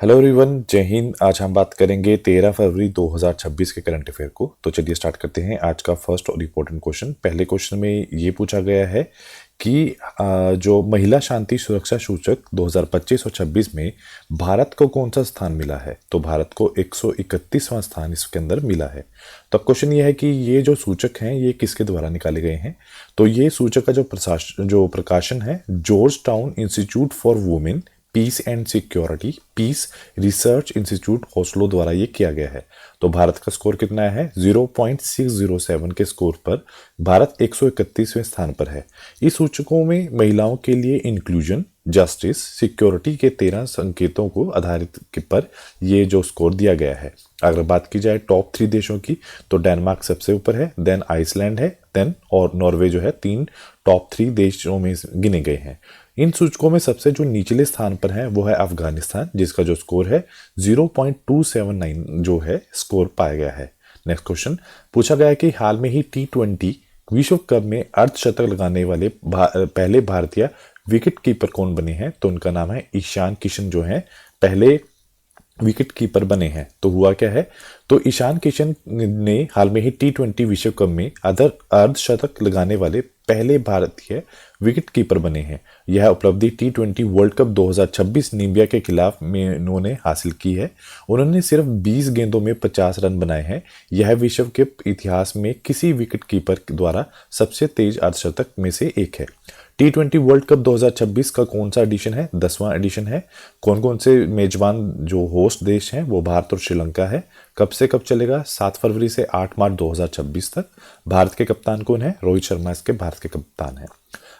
Hello everyone, जय हिंद। आज हम बात करेंगे 13 फरवरी 2026 के करंट अफेयर को। तो चलिए स्टार्ट करते हैं आज का फर्स्ट और इम्पोर्टेंट क्वेश्चन। पहले क्वेश्चन में ये पूछा गया है कि जो महिला शांति सुरक्षा सूचक 2025 और 26 में भारत को कौन सा स्थान मिला है। तो भारत को 131वां स्थान इसके अंदर मिला है। तो अब क्वेश्चन ये है कि ये जो सूचक हैं ये किसके द्वारा निकाले गए हैं। तो ये सूचक का जो प्रकाशन है Georgetown institute for women peace and security peace research institute Oslo द्वारा ये किया गया है। तो भारत का स्कोर कितना है 0.607 के स्कोर पर भारत 131वें स्थान पर है। इस सूचकों में महिलाओं के लिए इंक्लूजन, जस्टिस, सिक्योरिटी के 13 संकेतों को आधारित पर ये जो स्कोर दिया गया है। अगर बात की जाए टॉप 3 देशों की तो डेनमार्क सबसे ऊपर है, देन आइसलैंड है, देन और नॉर्वे जो है 3 टॉप 3 देशों में गिने गए हैं। इन सूचकों में सबसे जो निचले स्थान पर है वो है अफगानिस्तान, जिसका जो स्कोर है 0.279 जो है स्कोर पाया गया है। नेक्स्ट क्वेश्चन पूछा गया है कि हाल में ही T20 विश्व कप में अर्धशतक लगाने वाले पहले भारतीय विकेट कीपर कौन बने हैं। तो उनका नाम है ईशान किशन, जो है पहले विकेट कीपर बने हैं। तो हुआ क्या है, तो ईशान किशन ने हाल में ही T20 विश्व कप में अर्धशतक लगाने वाले पहले भारतीय विकेट कीपर बने हैं। यह उपलब्धि T20 वर्ल्ड कप 2026 नीमिया के खिलाफ में उन्होंने हासिल की है। उन्होंने सिर्फ 20 गेंदों में 50 रन बनाए हैं। यह विश्व के इतिहास में किसी विकेट कीपर द्वारा सबसे तेज अर्धशतक में से एक है। T20 वर्ल्ड कप 2026 का कौन सा एडिशन है, 10वां एडिशन है। कौन कौन से मेजबान जो होस्ट देश हैं वो भारत और श्रीलंका है। कब से कब चलेगा, 7 फरवरी से 8 मार्च 2026 तक। भारत के कप्तान कौन है, रोहित शर्मा इसके भारत के कप्तान है।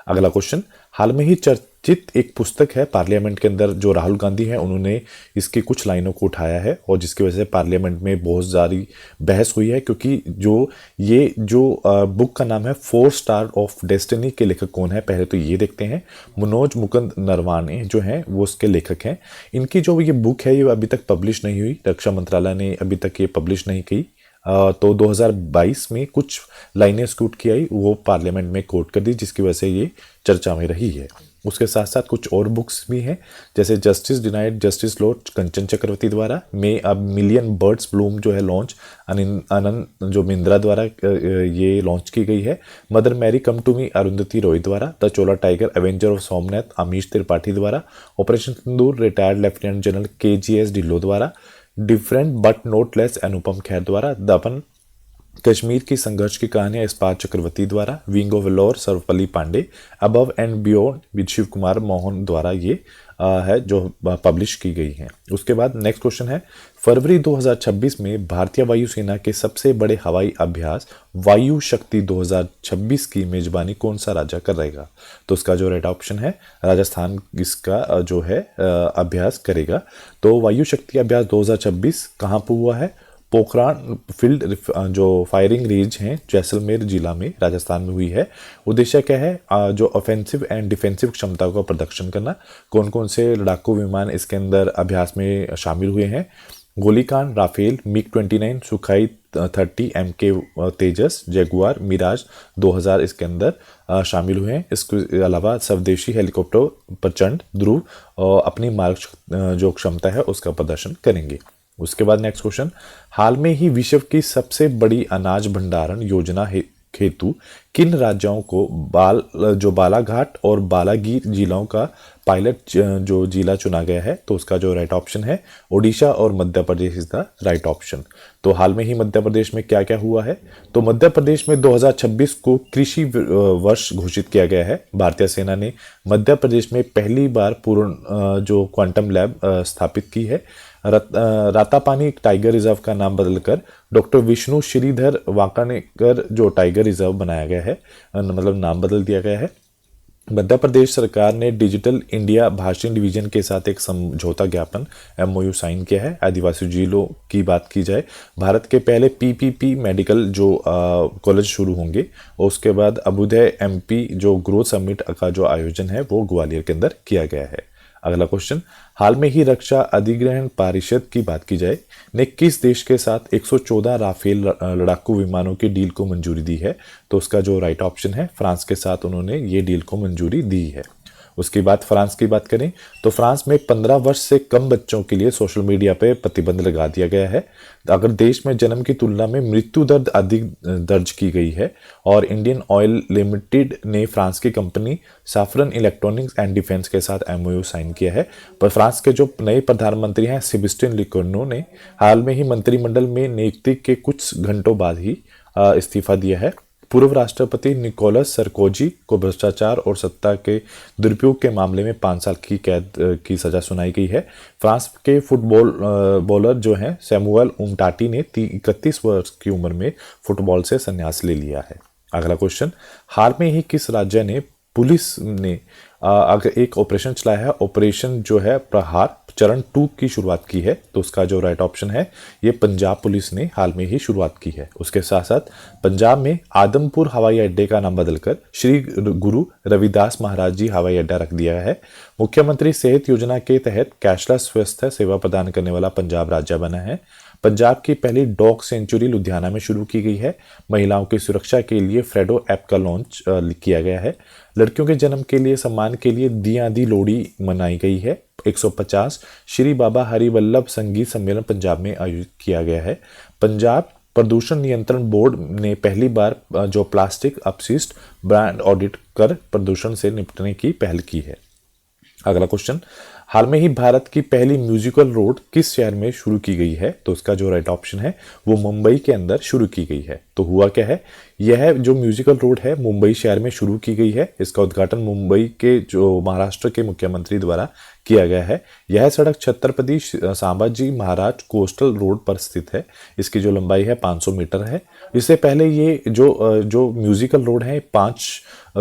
अगला क्वेश्चन, हाल में ही चर्चित एक पुस्तक है पार्लियामेंट के अंदर, जो राहुल गांधी हैं उन्होंने इसकी कुछ लाइनों को उठाया है और जिसकी वजह से पार्लियामेंट में बहुत सारी बहस हुई है, क्योंकि जो बुक का नाम है 4 स्टार ऑफ डेस्टिनी के लेखक कौन है। पहले तो ये देखते हैं, मनोज मुकुंद नरवाने जो हैं वो उसके लेखक हैं। इनकी जो ये बुक है ये अभी तक पब्लिश नहीं हुई, रक्षा मंत्रालय ने अभी तक ये पब्लिश नहीं की। तो 2022 में कुछ लाइनें स्कूट की आई, वो पार्लियामेंट में कोट कर दी, जिसकी वजह से ये चर्चा में रही है। उसके साथ साथ कुछ और बुक्स भी हैं, जैसे जस्टिस डिनाइड जस्टिस लॉ कंचन चक्रवर्ती द्वारा, मे अब मिलियन बर्ड्स ब्लूम जो है लॉन्च आनंद जो मिंद्रा द्वारा ये लॉन्च की गई है। Mother Mary come to me Arundhati Roy द्वारा, the Chola tiger avenger of Somnath Amish Tripathi द्वारा, operation Sindoor retired lieutenant general KGS Dhillon द्वारा, different but not less Anupam Kher द्वारा, दपन कश्मीर की संघर्ष की कहानियां इस्पात चक्रवर्ती द्वारा, wing of valour Sarvapalli Pande, above and beyond with Shiv Kumar Mohan द्वारा ये है जो पब्लिश की गई हैं। उसके बाद नेक्स्ट क्वेश्चन है, फरवरी 2026 में भारतीय वायुसेना के सबसे बड़े हवाई अभ्यास वायु शक्ति 2026 की मेजबानी कौन सा राज्य करेगा। तो उसका जो राइट ऑप्शन है राजस्थान इसका जो है अभ्यास करेगा। तो वायु शक्ति अभ्यास 2026 कहाँ पर हुआ है, पोखरान फील्ड जो फायरिंग रेंज है जैसलमेर जिला में राजस्थान में हुई है। उद्देश्य क्या है, जो ऑफेंसिव एंड डिफेंसिव क्षमता का प्रदर्शन करना। कौन कौन से लड़ाकू विमान इसके अंदर अभ्यास में शामिल हुए हैं, गोलीकांड, राफेल, MiG-29, सुखाई 30, MK तेजस, जगुआर, मिराज 2000 इसके अंदर शामिल हुए हैं। इसके अलावा स्वदेशी हेलीकॉप्टर प्रचंड ध्रुव अपनी मार्ग जो क्षमता है उसका प्रदर्शन करेंगे। उसके बाद नेक्स्ट क्वेश्चन, हाल में ही विश्व की सबसे बड़ी अनाज भंडारण योजना हेतु किन राज्यों को बालाघाट और बालागीर जिलों का पायलट जो जिला चुना गया है। तो उसका जो राइट ऑप्शन है ओडिशा और Madhya Pradesh is the right option. तो हाल में ही मध्य प्रदेश में क्या क्या हुआ है, तो मध्य प्रदेश में 2026 को कृषि वर्ष घोषित किया गया है। भारतीय सेना ने मध्य प्रदेश में पहली बार पूर्ण जो क्वांटम लैब स्थापित की है। रातापानी टाइगर रिजर्व का नाम बदलकर डॉक्टर विष्णु श्रीधर वाकानेकर जो टाइगर रिजर्व बनाया गया है, मतलब नाम बदल दिया गया है। मध्य प्रदेश सरकार ने डिजिटल इंडिया भाषण डिवीजन के साथ एक समझौता ज्ञापन MOU साइन किया है। आदिवासी जिलों की बात की जाए, भारत के पहले PPP मेडिकल जो कॉलेज शुरू होंगे और उसके बाद अभ्युदय MP जो ग्रोथ समिट का जो आयोजन है वो ग्वालियर के अंदर किया गया है। अगला क्वेश्चन, हाल में ही रक्षा अधिग्रहण परिषद की बात की जाए ने किस देश के साथ 114 राफेल लड़ाकू विमानों की डील को मंजूरी दी है। तो उसका जो राइट ऑप्शन है फ्रांस के साथ उन्होंने ये डील को मंजूरी दी है। उसके बाद फ्रांस की बात करें तो फ्रांस में 15 वर्ष से कम बच्चों के लिए सोशल मीडिया पे प्रतिबंध लगा दिया गया है। अगर देश में जन्म की तुलना में मृत्यु दर अधिक दर्ज की गई है। और इंडियन ऑयल लिमिटेड ने फ्रांस की कंपनी साफरन इलेक्ट्रॉनिक्स एंड डिफेंस के साथ एमओयू साइन किया है। पर फ्रांस के जो नए प्रधानमंत्री हैं सेबेस्टियन लिकोर्नो ने हाल में ही मंत्रिमंडल में नियुक्ति के कुछ घंटों बाद ही इस्तीफा दिया है। पूर्व राष्ट्रपति निकोलस सरकोजी को भ्रष्टाचार और सत्ता के दुरुपयोग के मामले में 5 साल की कैद की सजा सुनाई गई है। फ्रांस के फुटबॉल बॉलर जो हैं सैमुअल उमटाटी ने 31 वर्ष की उम्र में फुटबॉल से संन्यास ले लिया है। अगला क्वेश्चन, हाल में ही किस राज्य ने पुलिस ने अगर एक ऑपरेशन चलाया है, ऑपरेशन जो है प्रहार चरण 2 की शुरुआत की है? तो उसका जो राइट ऑप्शन है ये पंजाब पुलिस ने हाल में ही शुरुआत की है। उसके साथ साथ पंजाब में आदमपुर हवाई अड्डे का नाम बदलकर श्री गुरु रविदास महाराज जी हवाई अड्डा रख दिया है। मुख्यमंत्री सेहत योजना के तहत कैशलेस स्वास्थ्य सेवा प्रदान करने वाला पंजाब राज्य बना है। पंजाब की पहली डॉग सेंचुरी लुधियाना में शुरू की गई है। महिलाओं की सुरक्षा के लिए फ्रेडो ऐप का लॉन्च किया गया है। लड़कियों के जन्म के लिए सम्मान के लिए दियां दी लोहड़ी मनाई गई है। 150 श्री बाबा हरिवल्लभ संगीत सम्मेलन पंजाब में आयोजित किया गया है। पंजाब प्रदूषण नियंत्रण बोर्ड ने पहली बार जो प्लास्टिक अपशिष्ट ब्रांड ऑडिट कर प्रदूषण से निपटने की पहल की है। अगला क्वेश्चन, हाल में ही भारत की पहली म्यूजिकल रोड किस शहर में शुरू की गई है? तो उसका जो राइट ऑप्शन है वो मुंबई के अंदर शुरू की गई है। तो हुआ क्या है, यह जो म्यूजिकल रोड है मुंबई शहर में शुरू की गई है। इसका उद्घाटन मुंबई के जो महाराष्ट्र के मुख्यमंत्री द्वारा किया गया है। यह सड़क छत्रपति संभाजी महाराज कोस्टल रोड पर स्थित है। इसकी जो लंबाई है 500 मीटर है। इससे पहले ये जो म्यूजिकल रोड है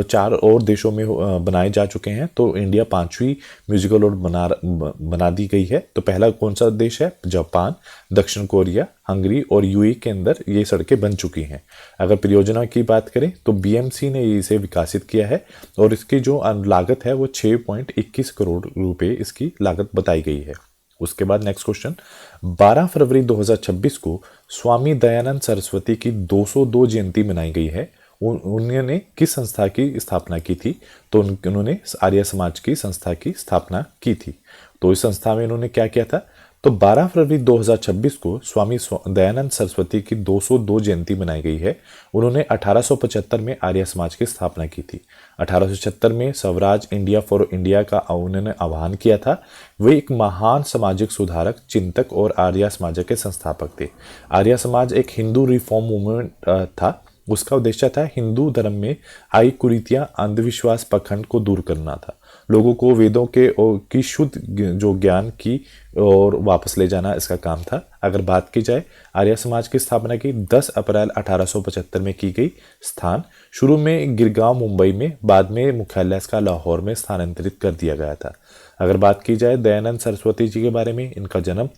4 और देशों में बनाए जा चुके हैं। तो इंडिया 5वीं म्यूजिकल रोड बना दी गई है। तो पहला कौन सा देश है? जापान, दक्षिण कोरिया, हंगरी और यूएई के अंदर ये सड़कें बन चुकी हैं। अगर परियोजना की बात करें तो बीएमसी ने इसे विकसित किया है और इसकी जो लागत है वो 6.21 करोड़ रुपए इसकी लागत बताई गई है। उसके बाद नेक्स्ट क्वेश्चन, 12 फरवरी 2026 को स्वामी दयानंद सरस्वती की 202 जयंती मनाई गई है। उन्होंने किस संस्था की स्थापना की थी? तो उन्होंने आर्य समाज की संस्था की स्थापना की थी। तो इस संस्था में उन्होंने क्या किया था? तो 12 फरवरी 2026 को स्वामी दयानंद सरस्वती की 202 जयंती मनाई गई है। उन्होंने 1875 में आर्य समाज की स्थापना की थी। 1876 में स्वराज इंडिया फॉर इंडिया का उन्होंने आह्वान किया था। वे एक महान सामाजिक सुधारक, चिंतक और आर्य समाज के संस्थापक थे। आर्य समाज एक हिंदू रिफॉर्म मूवमेंट था। उसका उद्देश्य था हिंदू धर्म में आई कुरीतियां, अंधविश्वास, पखंड को दूर करना था। लोगों को वेदों की शुद्ध जो ज्ञान की और वापस ले जाना इसका काम था। अगर बात की जाए आर्य समाज की स्थापना की 10 अप्रैल 1875 में की गई। स्थान शुरू में गिरगांव मुंबई में, बाद में मुख्यालय इसका लाहौर में स्थानांतरित कर दिया गया था। अगर बात की जाए दयानंद सरस्वती जी के बारे में, इनका जन्म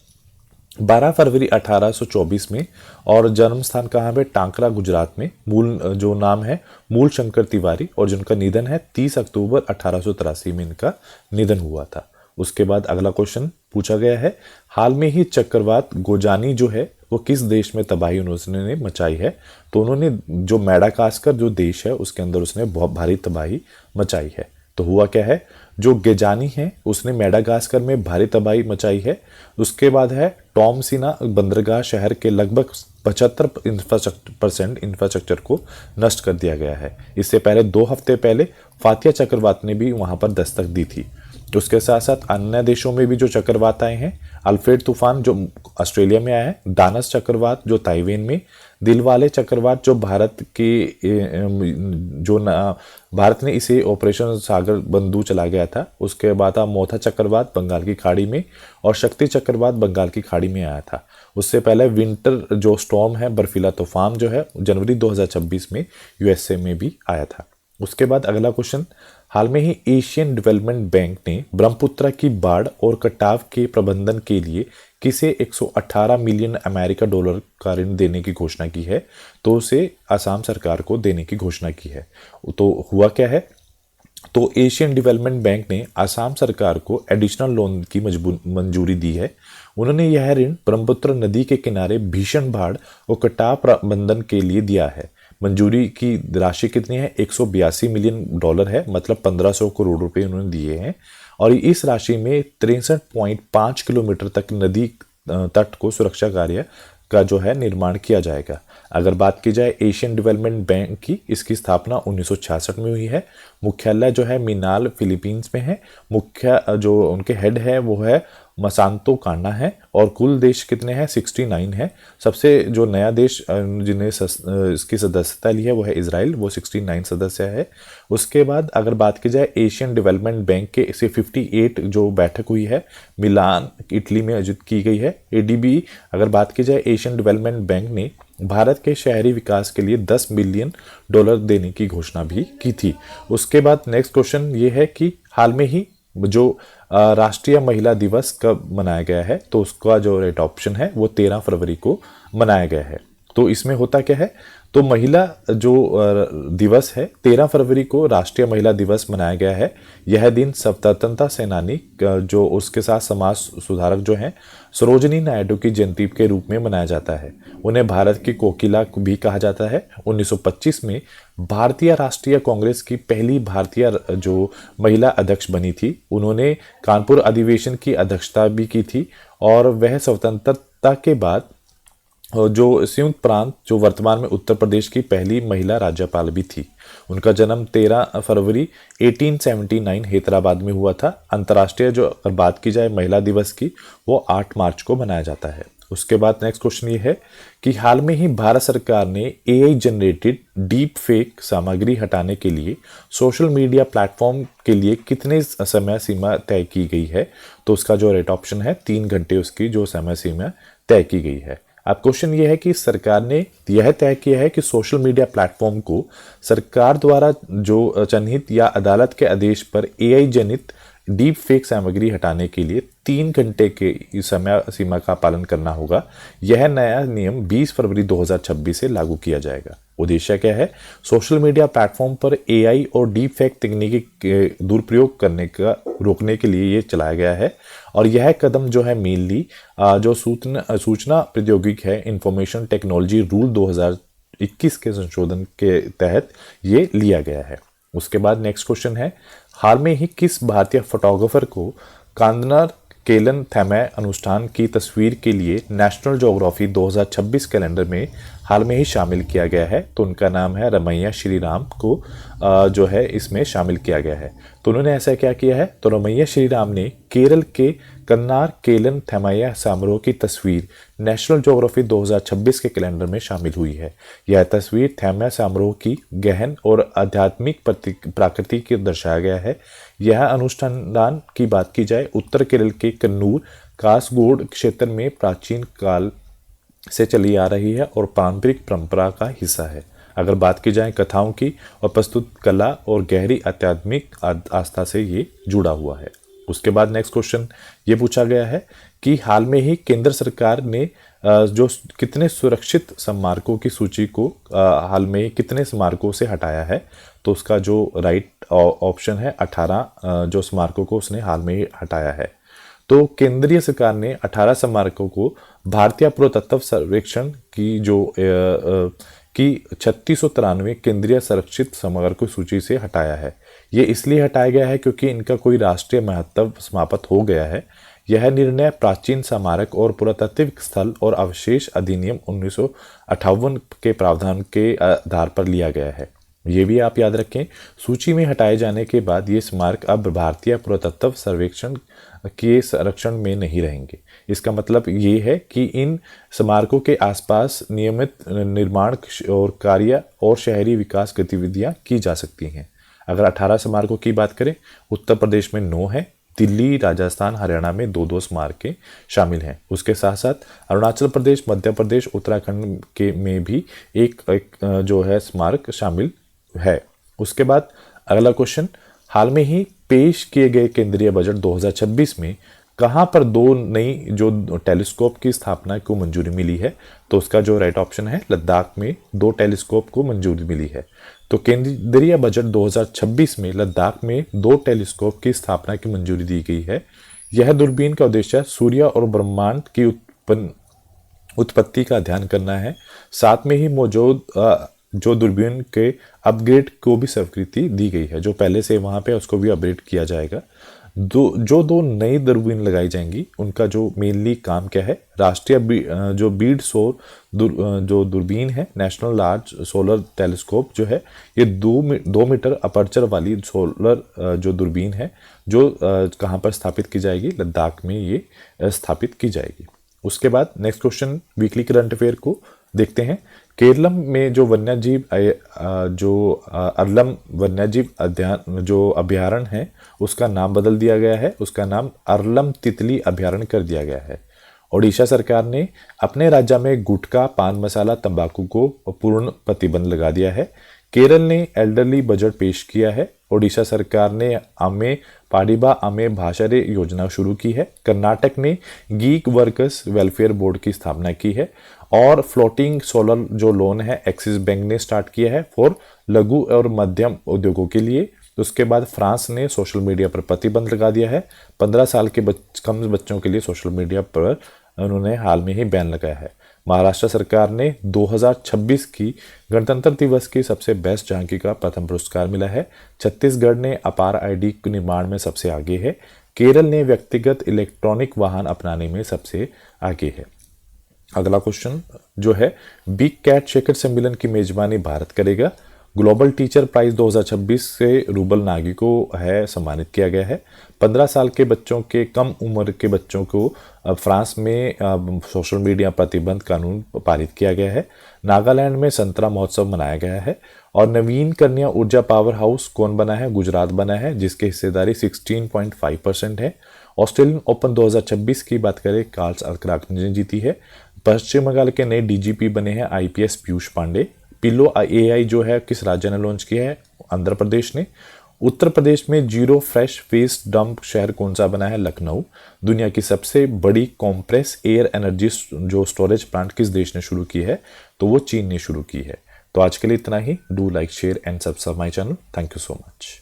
12 फरवरी 1824 में और जन्म स्थान कहाँ पे? टांकरा, गुजरात में। मूल जो नाम है मूल शंकर तिवारी और जिनका निधन है 30 अक्टूबर 1883 में इनका निधन हुआ था। उसके बाद अगला क्वेश्चन पूछा गया है, हाल में ही चक्रवात गोजानी जो है वो किस देश में तबाही उन्होंने मचाई है? तो उन्होंने जो मेडागास्कर जो देश है उसके अंदर उसने बहुत भारी तबाही मचाई है। तो हुआ क्या है, जो गेजानी है उसने मेडागास्कर में भारी तबाही मचाई है। उसके बाद है टॉमसिना बंदरगाह शहर के लगभग 75% इंफ्रास्ट्रक्चर को नष्ट कर दिया गया है। इससे पहले 2 हफ्ते पहले फातिया चक्रवात ने भी वहां पर दस्तक दी थी। उसके साथ साथ अन्य देशों में भी जो चक्रवात आए हैं, अल्फ्रेड तूफान जो ऑस्ट्रेलिया में आया है, दानस चक्रवात जो ताइवान में, दिलवाले चक्रवात जो भारत ने इसे ऑपरेशन सागर बंधु चला गया था। उसके बाद मोथा चक्रवात बंगाल की खाड़ी में और शक्ति चक्रवात बंगाल की खाड़ी में आया था। उससे पहले विंटर जो स्टॉर्म है, बर्फीला तूफान जो है जनवरी 2026 में यूएसए में भी आया था। उसके बाद अगला क्वेश्चन, हाल में ही एशियन डेवलपमेंट बैंक ने ब्रह्मपुत्र की बाढ़ और कटाव के प्रबंधन के लिए किसे 118 मिलियन अमेरिका डॉलर का ऋण देने की घोषणा की है? तो उसे असम सरकार को देने की घोषणा की है। तो हुआ क्या है, तो एशियन डेवलपमेंट बैंक ने असम सरकार को एडिशनल लोन की मंजूरी दी है। उन्होंने यह ऋण ब्रह्मपुत्र नदी के किनारे भीषण बाढ़ और कटाव प्रबंधन के लिए दिया है। मंजूरी की राशि कितनी है, 182 मिलियन डॉलर है, मतलब 1500 करोड़ रुपए उन्होंने दिए हैं। और इस राशि में 63.5 किलोमीटर तक नदी तट को सुरक्षा कार्य का जो है निर्माण किया जाएगा। अगर बात की जाए एशियन डेवलपमेंट बैंक की, इसकी स्थापना 1966 में हुई है। मुख्यालय जो है मीनाल फिलीपींस में है। मुख्य जो उनके हेड है वो है मसांतो कांडा है। और कुल देश कितने हैं, 69 है। सबसे जो नया देश जिन्हें इसकी सदस्यता ली है वो है इजराइल, वो 69 सदस्य है। उसके बाद अगर बात की जाए एशियन डेवलपमेंट बैंक के इसे 58 जो बैठक हुई है मिलान इटली में आयोजित की गई है। एडीबी अगर बात की जाए एशियन डेवलपमेंट बैंक ने भारत के शहरी विकास के लिए 10 मिलियन डॉलर देने की घोषणा भी की थी। उसके बाद नेक्स्ट क्वेश्चन ये है कि हाल में ही जो राष्ट्रीय महिला दिवस कब मनाया गया है, तो उसका जो राइट ऑप्शन है वो 13 फरवरी को मनाया गया है। तो इसमें होता क्या है, तो महिला जो दिवस है 13 फरवरी को राष्ट्रीय महिला दिवस मनाया गया है। यह दिन स्वतंत्रता सेनानी जो उसके साथ समाज सुधारक जो हैं सरोजिनी नायडू की जयंती के रूप में मनाया जाता है। उन्हें भारत की कोकिला भी कहा जाता है। 1925 में भारतीय राष्ट्रीय कांग्रेस की पहली भारतीय जो महिला अध्यक्ष बनी थी। उन्होंने कानपुर अधिवेशन की अध्यक्षता भी की थी और वह स्वतंत्रता के बाद जो संयुक्त प्रांत जो वर्तमान में उत्तर प्रदेश की पहली महिला राज्यपाल भी थी। उनका जन्म 13 फरवरी 1879 हैदराबाद में हुआ था। अंतर्राष्ट्रीय जो अगर बात की जाए महिला दिवस की वो 8 मार्च को मनाया जाता है। उसके बाद नेक्स्ट क्वेश्चन ये है कि हाल में ही भारत सरकार ने एआई जनरेटेड डीप फेक सामग्री हटाने के लिए सोशल मीडिया प्लेटफॉर्म के लिए कितने समय सीमा तय की गई है, तो उसका जो राइट ऑप्शन है 3 घंटे उसकी जो समय सीमा तय की गई है। अब क्वेश्चन ये है कि सरकार ने यह तय किया है कि सोशल मीडिया प्लेटफॉर्म को सरकार द्वारा जो जनहित या अदालत के आदेश पर एआई जनित डीप फेक सामग्री हटाने के लिए 3 घंटे के समय सीमा का पालन करना होगा। यह नया नियम 20 फरवरी 2026 से लागू किया जाएगा। उद्देश्य क्या है, सोशल मीडिया प्लेटफॉर्म पर एआई और डीप फेक तकनीकी के दुरुपयोग करने का रोकने के लिए ये चलाया गया है। और यह कदम जो है मेनली जो सूचना प्रौद्योगिकी है इंफॉर्मेशन टेक्नोलॉजी रूल 2021 के संशोधन के तहत ये लिया गया है। उसके बाद नेक्स्ट क्वेश्चन है, हाल में ही किस भारतीय फोटोग्राफर को कांदनार केलन थैमय अनुष्ठान की तस्वीर के लिए नेशनल ज्योग्राफी 2026 कैलेंडर में हाल में ही शामिल किया गया है, तो उनका नाम है रमैया श्रीराम को जो है इसमें शामिल किया गया है। तो उन्होंने ऐसा क्या किया है, तो रमैया श्रीराम ने केरल के कन्नार केलन थैमैया समारोह की तस्वीर नेशनल ज्योग्राफी 2026 के कैलेंडर में शामिल हुई है। यह तस्वीर थैमैया समारोह की गहन और आध्यात्मिक प्रकृति को दर्शाया गया है। यह अनुष्ठान की बात की जाए उत्तर केरल के कन्नूर कासरगोड क्षेत्र में प्राचीन काल से चली आ रही है और पारंपरिक परंपरा का हिस्सा है। अगर बात की जाए कथाओं की और प्रस्तुत कला और गहरी आध्यात्मिक आस्था से ये जुड़ा हुआ है। उसके बाद नेक्स्ट क्वेश्चन ये पूछा गया है कि हाल में ही केंद्र सरकार ने जो कितने सुरक्षित स्मारकों की सूची को हाल में कितने स्मारकों से हटाया है, तो उसका जो राइट ऑप्शन है 18 जो स्मारकों को उसने हाल में ही हटाया है। तो केंद्रीय सरकार ने 18 स्मारकों को भारतीय पुरातत्व सर्वेक्षण की जो की 3693 केंद्रीय संरक्षित स्मारकों की सूची से हटाया है। ये इसलिए हटाया गया है क्योंकि इनका कोई राष्ट्रीय महत्व समाप्त हो गया है। यह निर्णय प्राचीन स्मारक और पुरातात्विक स्थल और अवशेष अधिनियम 1958 के प्रावधान के आधार पर लिया गया है। ये भी आप याद रखें, सूची में हटाए जाने के बाद ये स्मारक अब भारतीय पुरातत्व सर्वेक्षण के संरक्षण में नहीं रहेंगे। इसका मतलब ये है कि इन स्मारकों के आसपास नियमित निर्माण और कार्य और शहरी विकास गतिविधियां की जा सकती हैं। अगर 18 स्मारकों की बात करें, उत्तर प्रदेश में 9 है, दिल्ली, राजस्थान, हरियाणा में 2-2 स्मारकें शामिल हैं। उसके साथ साथ अरुणाचल प्रदेश, मध्य प्रदेश, उत्तराखंड के में भी एक जो है स्मारक शामिल है। उसके बाद अगला क्वेश्चन, हाल में ही पेश किए गए केंद्रीय बजट 2026 में कहां पर 2 नई जो टेलीस्कोप की स्थापना को मंजूरी मिली है, तो उसका जो राइट ऑप्शन है लद्दाख में 2 टेलीस्कोप को मंजूरी मिली है। तो केंद्रीय बजट 2026 में लद्दाख में 2 टेलीस्कोप की स्थापना की मंजूरी दी गई है। यह दूरबीन का उद्देश्य सूर्य और ब्रह्मांड की उत्पत्ति का अध्ययन करना है। साथ में ही मौजूद जो दूरबीन के अपग्रेड को भी स्वीकृति दी गई है। जो पहले से वहाँ पे उसको भी अपग्रेड किया जाएगा। दो नई दूरबीन लगाई जाएंगी, उनका जो मेनली काम क्या है, जो बीड सौर जो दूरबीन है, नेशनल लार्ज सोलर टेलीस्कोप जो है, ये 2 मीटर अपर्चर वाली सोलर जो दूरबीन है, जो कहाँ पर स्थापित की जाएगी, लद्दाख में ये स्थापित की जाएगी। उसके बाद next question weekly current affair को देखते हैं। केरलम में जो वन्यजीव अरलम वन्यजीव अभ्यारण्य है, उसका नाम बदल दिया गया है, उसका नाम अरलम तितली अभ्यारण्य कर दिया गया है। ओडिशा सरकार ने अपने राज्य में गुटखा, पान मसाला, तंबाकू को पूर्ण प्रतिबंध लगा दिया है। केरल ने एल्डरली बजट पेश किया है। ओडिशा सरकार ने आमे पाडिबा आमे भाषारे योजना शुरू की है। कर्नाटक ने गीक वर्कर्स वेलफेयर बोर्ड की स्थापना की है। और फ्लोटिंग सोलर जो लोन है एक्सिस बैंक ने स्टार्ट किया है फॉर लघु और मध्यम उद्योगों के लिए। तो उसके बाद फ्रांस ने सोशल मीडिया पर प्रतिबंध लगा दिया है। 15 साल के कम बच्चों के लिए सोशल मीडिया पर उन्होंने हाल में ही बैन लगाया है। महाराष्ट्र सरकार ने 2026 की गणतंत्र दिवस की सबसे बेस्ट झांकी का प्रथम पुरस्कार मिला है। छत्तीसगढ़ ने अपार आईडी के निर्माण में सबसे आगे है। केरल ने व्यक्तिगत इलेक्ट्रॉनिक वाहन अपनाने में सबसे आगे है। अगला क्वेश्चन जो है, बिग कैट शिखर सम्मेलन की मेजबानी भारत करेगा। ग्लोबल टीचर प्राइज 2026 से रूबल नागी को है सम्मानित किया गया है। 15 साल के बच्चों के कम उम्र के बच्चों को फ्रांस में सोशल मीडिया प्रतिबंध कानून पारित किया गया है। नागालैंड में संतरा महोत्सव मनाया गया है। और नवीन कन्या ऊर्जा पावर हाउस कौन बना है, गुजरात बना है, जिसकी हिस्सेदारी 16.5% है। ऑस्ट्रेलियन ओपन 2026 की बात करें, कार्ल्स अल्कराज ने जीती है। पश्चिम बंगाल के नए डीजीपी बने हैं IPS Piyush Pandey. Pillow AI जो है किस राज्य ने लॉन्च किया है, आंध्र प्रदेश ने। उत्तर प्रदेश में जीरो फ्रेश वेस्ट डंप शहर कौन सा बना है, लखनऊ। दुनिया की सबसे बड़ी कॉम्प्रेस एयर एनर्जी जो स्टोरेज प्लांट किस देश ने शुरू की है, तो वो चीन ने शुरू की है। तो आज के लिए इतना ही। Do like, share and subscribe my channel. Thank you so much.